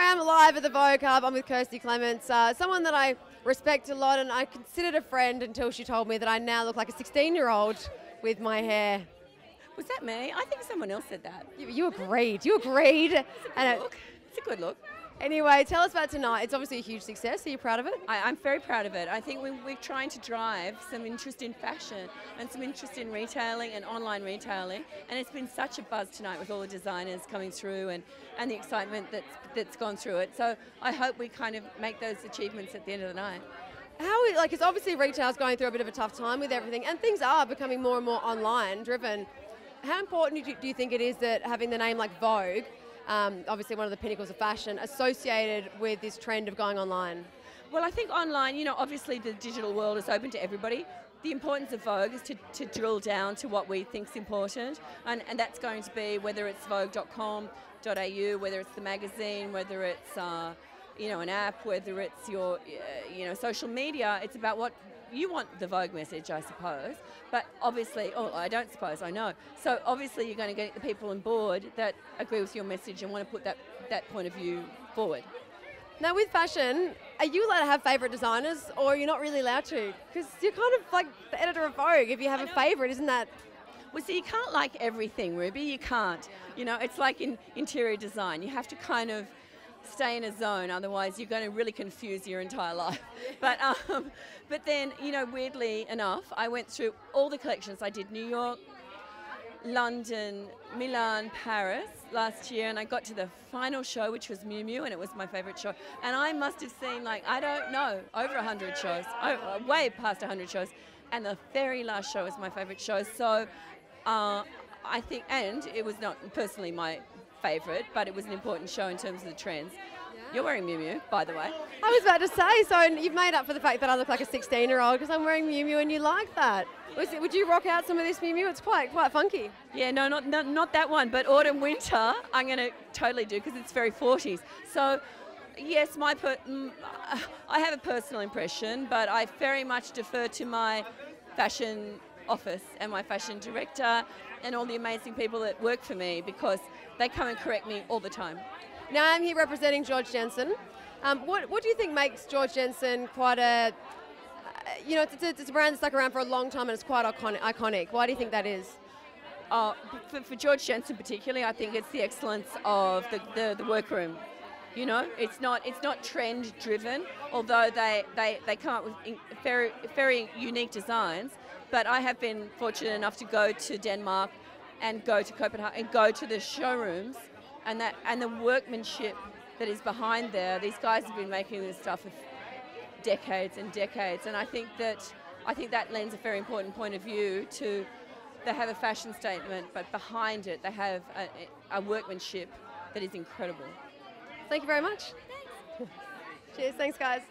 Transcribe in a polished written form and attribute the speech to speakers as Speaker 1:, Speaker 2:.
Speaker 1: am live at the Vogue Hub. I'm with Kirstie Clements, someone that I respect a lot and I considered a friend until she told me that I now look like a 16-year-old with my hair.
Speaker 2: Was that me? I think someone else said that.
Speaker 1: You agreed. You agreed.
Speaker 2: It's a good look.
Speaker 1: Anyway, tell us about tonight. It's obviously a huge success. Are you proud of it?
Speaker 2: I'm very proud of it. I think we're trying to drive some interest in fashion and some interest in retailing and online retailing. And it's been such a buzz tonight with all the designers coming through and the excitement that's gone through it. So I hope we kind of make those achievements at the end of the night.
Speaker 1: Because obviously retail's going through a bit of a tough time with everything and things are becoming more and more online driven. How important do you think it is that having the name like Vogue, obviously one of the pinnacles of fashion, associated with this trend of going online?
Speaker 2: Well, I think online, obviously the digital world is open to everybody. The importance of Vogue is to drill down to what we think is important, and that's going to be whether it's vogue.com.au, whether it's the magazine, whether it's an app, whether it's your social media. It's about what you want the Vogue message, I suppose. But obviously, I don't suppose, I know. So obviously you're going to get the people on board that agree with your message and want to put that point of view forward.
Speaker 1: Now with fashion, are you allowed to have favourite designers or are you not really allowed to? Because you're kind of like the editor of Vogue. If you have a favourite, isn't that...
Speaker 2: Well, see, you can't like everything, Ruby. You can't. It's like in interior design. You have to kind of stay in a zone, otherwise you're going to really confuse your entire life. But then, weirdly enough, I went through all the collections. I did New York, London, Milan, Paris last year, and I got to the final show, which was Miu Miu, and it was my favourite show. And I must have seen, I don't know, over 100 shows, way past 100 shows, and the very last show was my favourite show. So I think, and it was not personally my favourite, but it was an important show in terms of the trends. You're wearing Miu Miu, by the way.
Speaker 1: I was about to say, so you've made up for the fact that I look like a 16-year-old because I'm wearing Miu Miu and you like that. Would you rock out some of this Miu Miu? It's quite funky.
Speaker 2: Yeah, no, not that one, but autumn, winter, I'm going to totally do because it's very 40s. So, yes, I have a personal impression, but I very much defer to my fashion office and my fashion director and all the amazing people that work for me because they come and correct me all the time.
Speaker 1: Now I'm here representing George Jensen. What do you think makes George Jensen quite a, it's a brand that's stuck around for a long time and it's quite iconic. Why do you think that is?
Speaker 2: For George Jensen particularly, I think it's the excellence of the workroom. It's not trend driven, although they come up with very, very unique designs. But I have been fortunate enough to go to Denmark and go to Copenhagen and go to the showrooms and the workmanship that is behind there. These guys have been making this stuff for decades and decades, and I think that lends a very important point of view to. They have a fashion statement, but behind it they have a workmanship that is incredible.
Speaker 1: Thank you very much. Cheers, thanks guys.